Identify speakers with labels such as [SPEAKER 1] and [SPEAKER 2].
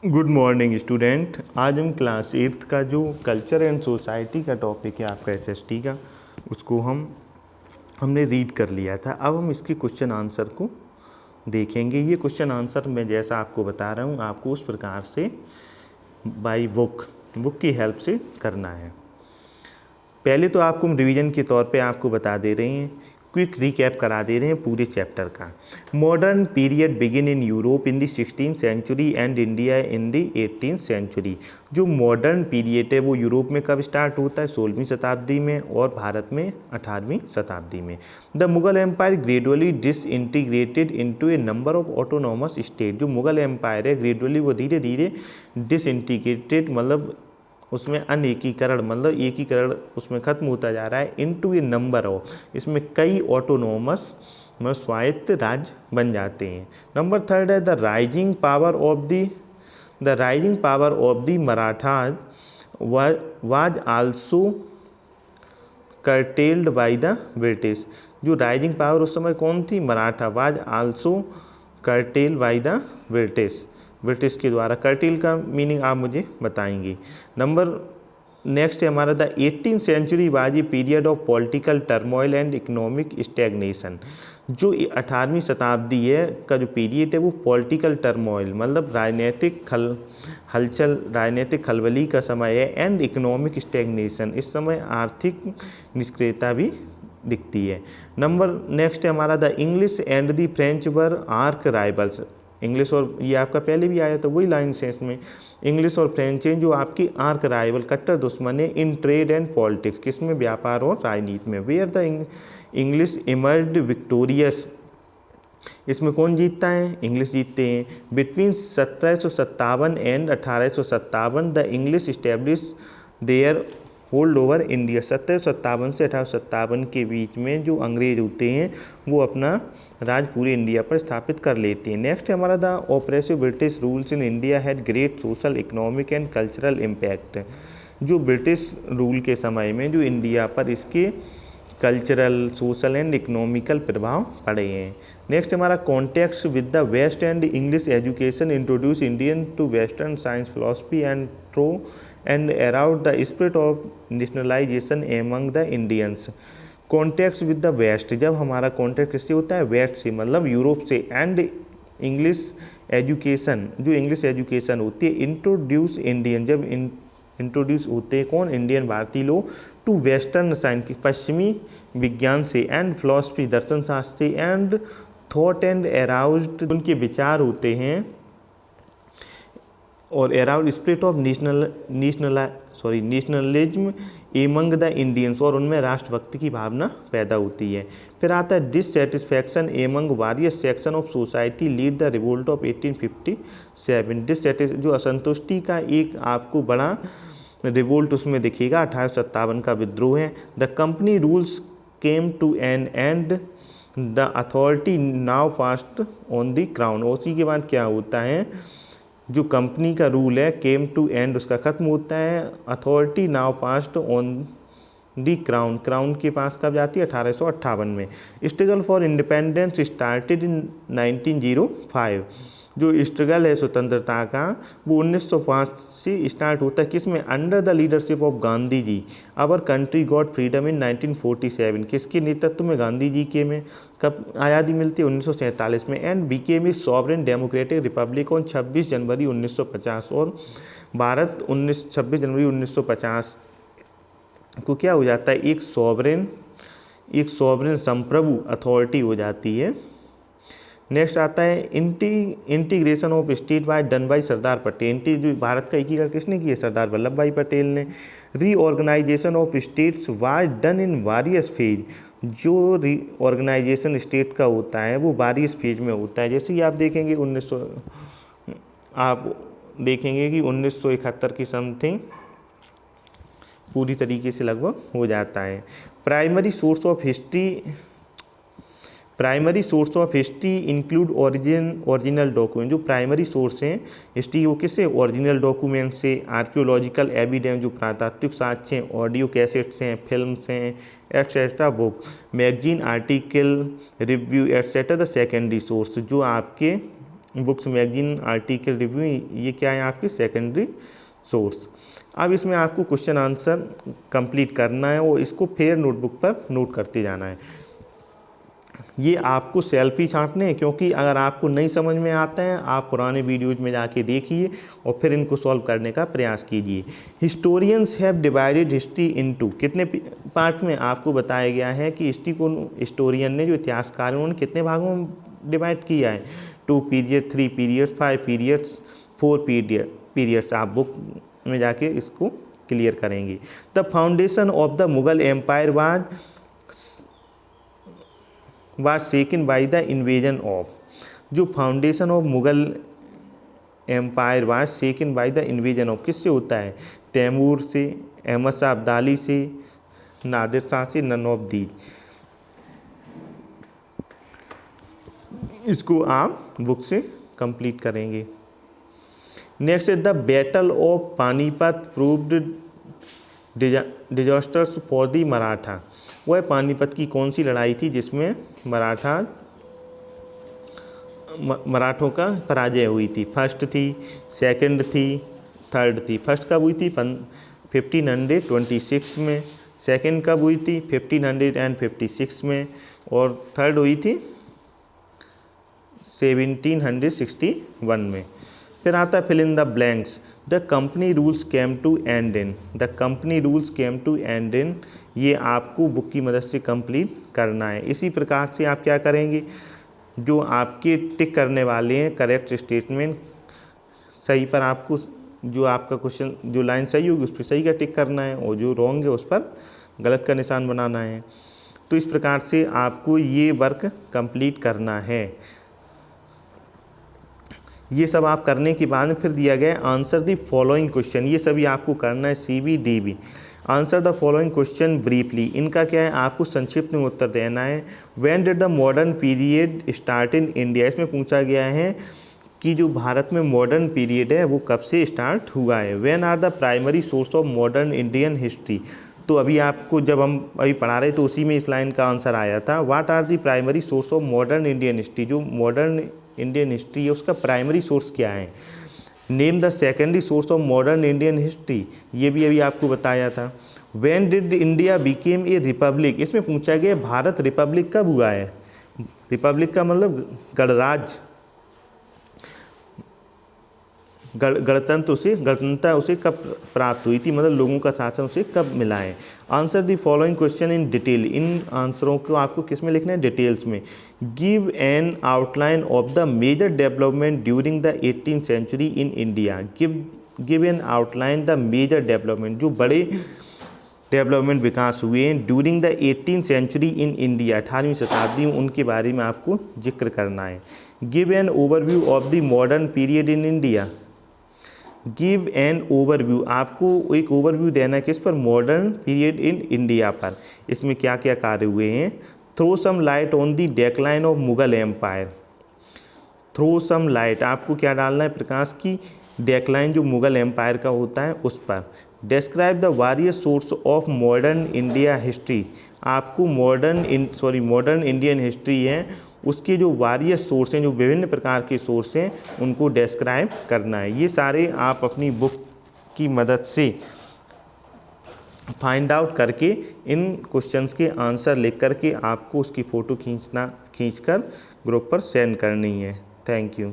[SPEAKER 1] Good morning student. आज हम class 8 का जो कल्चर एंड सोसाइटी का टॉपिक है आपका एसएसटी का, उसको हमने रीड कर लिया था। अब हम इसके क्वेश्चन आंसर को देखेंगे। ये क्वेश्चन आंसर मैं जैसा आपको बता रहा हूँ आपको उस प्रकार से बाय बुक की हेल्प से करना है। पहले तो आपको हम रिवीजन के तौर पे आपको बता दे रहे हैं, क्विक रिकैप करा दे रहे हैं पूरे चैप्टर का। Modern period begin in Europe in the 16th century and India in the 18th century. जो मॉडर्न पीरियड है वो यूरोप में कब स्टार्ट होता है? 16वीं शताब्दी में, और भारत में 18वीं शताब्दी में। The Mughal empire gradually disintegrated into a number of autonomous state. जो मुगल एम्पायर है ग्रेजुअली वो धीरे धीरे डिसइंटीग्रेटेड मतलब उसमें अनेकीकरण मतलब एकीकरण उसमें खत्म होता जा रहा है। इनटू ए नंबर ऑफ, इसमें कई ऑटोनोमस मतलब स्वायत्त राज्य बन जाते हैं। नंबर थर्ड है the rising power of the Marathas was also curtailed by the British. जो राइजिंग पावर उस समय कौन थी? Maratha. Was also cartel by the British के द्वारा। कर्टेल का मीनिंग आप मुझे बताएंगे। नेक्स्ट है हमारा the 18th century was a period of political turmoil and economic stagnation. जो 18वीं शताब्दी है का जो पीरियड है वो पॉलिटिकल टर्मोइल मतलब राजनीतिक खलबली का समय है, एंड इकोनॉमिक स्टैग्नेशन, इस समय आर्थिक निष्क्रियता भी दिखती है। नेक्स्ट है हमारा the English and the French were arc rivals. English और ये आपका पहले भी आया तो वही लाइन्स है इसमें। इंग्लिश और फ्रेंच हैं जो आपकी आर्क राइवल कट्टर दुश्मन है इन ट्रेड एंड पॉलिटिक्स, किसमें? व्यापार और राजनीति में। Where the English emerged victorious, इसमें कौन जीतता है? इंग्लिश जीतते हैं। Between 1757 and 1857 the English establish their hold over India. 1757 से 1857 के बीच में जो अंग्रेज होते हैं वो अपना राज पूरे इंडिया पर स्थापित कर लेते हैं। नेक्स्ट है हमारा the oppressive British rules in India had great social economic and cultural impact. जो ब्रिटिश रूल के समय में जो इंडिया पर इसके कल्चरल, सोशल एंड इकोनॉमिकल प्रभाव पड़े हैं। नेक्स्ट हमारा context with the west and English education introduce Indian to western science philosophy and around the spirit of nationalization among the Indians. Context with the west, जब हमारा contact किससे होता है? Waste से मतलब यूरोप से। एंड इंग्लिश एजुकेशन, जो English education होती है इंट्रोड्यूस इंडियन, जब इंट्रोड्यूस होते हैं कौन? इंडियन भारतीय लोग टू वेस्टर्न साइंस, पश्चिमी विज्ञान से, एंड फिलोसफी दर्शन शास्त्र से, एंड थॉट एंड अराउज्ड उनके विचार होते हैं, और around spirit of nationalism among the Indians, और उनमें राष्ट्रभक्ति की भावना पैदा होती है। फिर आता है dissatisfaction among warriors section of society lead the revolt of 1857। जो असंतुष्टि का एक आपको बड़ा रिवोल्ट उसमें दिखेगा, 1857 का विद्रोह है। The company rules came to an end the authority now passed on the crown. उसी के बाद क्या होता है? जो कंपनी का रूल है केम टू एंड, उसका खत्म होता है। Authority now passed on the crown के पास कब जाती है? 1858 में। Struggle for independence started in 1905। जो स्ट्रगल है स्वतंत्रता का वो 1905 से स्टार्ट होता है, किसमें? Under the leadership of Gandhi ji. Our country got freedom in 1947। किसके नेतृत्व में? गांधी जी के में। कब आज़ादी मिलती है? 1947 में। And Beckham A sovereign democratic Republic on 26 जनवरी 1950। और भारत 26 जनवरी 1950 को क्या हो जाता है? एक सॉवरेन संप्रभु अथॉरिटी हो जाती है। नेक्स्ट आता है integration of state by done by Sardar Patel. जो भारत का एकीकरण किसने किया? सरदार वल्लभ भाई पटेल ने। Reorganization of states was done in various phase. जो रीऑर्गेनाइजेशन स्टेट का होता है वो वारियस फेज में होता है। जैसे कि आप देखेंगे 1971 की समथिंग पूरी तरीके से लगभग हो जाता है। Primary source of history include original document. जो प्राइमरी सोर्स हैं हिस्ट्री वो किससे? ओरिजिनल डॉक्यूमेंट से। आर्कियोलॉजिकल एविडेंस, जो प्रातात्विक साक्ष्य हैं, ऑडियो कैसेट्स हैं, फिल्म्स हैं, etcetera. Book, magazine, article, review etcetera the secondary source. जो आपके बुक्स, मैगजीन, आर्टिकल, रिव्यू, ये क्या है आपकी सेकेंडरी सोर्स। अब इसमें आपको क्वेश्चन आंसर कंप्लीट करना है और इसको फिर नोटबुक पर नोट करते जाना है। ये आपको सेल्फ ही छांटने हैं, क्योंकि अगर आपको नहीं समझ में आता है आप पुराने वीडियोज में जाके देखिए और फिर इनको सॉल्व करने का प्रयास कीजिए। Historians have divided history into, कितने पार्ट में आपको बताया गया है कि हिस्ट्री को हिस्टोरियन ने, जो इतिहासकार हैं, उन्होंने कितने भागों में डिवाइड किया है। 2 पीरियड, 3 पीरियड्स, 5 पीरियड्स, 4 पीरियड्स। आप बुक में जाके इसको क्लियर करेंगे। The foundation of the Mughal empire was shaken by the invasion of, जो foundation of Mughal empire was shaken by the invasion of किससे होता है? तैमूर से, अहमद शाह अब्दाली से, नादिर शाह से, नन ऑफ दीज। इसको आप बुक से कंप्लीट करेंगे। Next the battle of Panipat proved disasters for the Maratha. वह पानीपत की कौन सी लड़ाई थी जिसमें मराठों का पराजय हुई थी? फर्स्ट थी, सेकंड थी, थर्ड थी। फर्स्ट कब हुई थी? 1526 में। सेकंड कब हुई थी? 1556 में। और थर्ड हुई थी 1761 में। फिर आता है fill in the blanks. The company rules came to end in. The company rules came to end in, ये आपको बुक की मदद से कंप्लीट करना है। इसी प्रकार से आप क्या करेंगे, जो आपके टिक करने वाले हैं करेक्ट स्टेटमेंट, सही पर आपको, जो आपका क्वेश्चन, जो लाइन सही होगी उस पर सही का टिक करना है और जो रॉन्ग है उस पर गलत का निशान बनाना है। तो इस प्रकार से आपको ये वर्क कंप्लीट करना है। ये सब आप करने के बाद में फिर दिया गया है आंसर द फॉलोइंग क्वेश्चन। ये सभी आपको करना है, CBDB। Answer the following question briefly. इनका क्या है, आपको संक्षिप्त में उत्तर देना है। When did the modern period start in India. इसमें पूछा गया है कि जो भारत में मॉडर्न पीरियड है वो कब से स्टार्ट हुआ है। When are the primary source of modern Indian history. तो अभी आपको जब हम अभी पढ़ा रहे तो उसी में इस लाइन का आंसर आया था। What are the primary source of modern Indian history. जो मॉडर्न इंडियन हिस्ट्री है उसका प्राइमरी सोर्स क्या है। Name the secondary source of modern Indian history, ये भी अभी आपको बताया था। When did India became a republic. इसमें पूछा गया भारत रिपब्लिक कब हुआ है। रिपब्लिक का मतलब गणराज्य, गणतंत्रता उसे कब प्राप्त हुई थी, मतलब लोगों का शासन उसे कब मिला है। Answer the following question in detail. इन आंसरों को आपको किस में लिखना है, डिटेल्स में। Give an outline of the major development during the 18th century in India. Give an outline the major development, जो बड़े डेवलपमेंट विकास हुए हैं during the 18th century in India, 18वीं शताब्दी में, उनके बारे में आपको जिक्र करना है। Give an overview of the modern period in India. Give an overview, आपको एक ओवरव्यू देना है किस पर, मॉडर्न पीरियड इन इंडिया पर। इसमें क्या क्या कार्य हुए हैं। Throw some light on the decline of Mughal empire. Throw some light, आपको क्या डालना है, प्रकाश की डेक्लाइन जो मुगल एम्पायर का होता है उस पर। Describe the various source of modern India history. आपको मॉडर्न इंडियन हिस्ट्री है उसके जो वेरियस सोर्स हैं, जो विभिन्न प्रकार के सोर्स हैं, उनको डिस्क्राइब करना है। ये सारे आप अपनी बुक की मदद से फाइंड आउट करके इन क्वेश्चंस के आंसर लिख करके आपको उसकी फ़ोटो खींचकर ग्रुप पर सेंड करनी है। Thank you.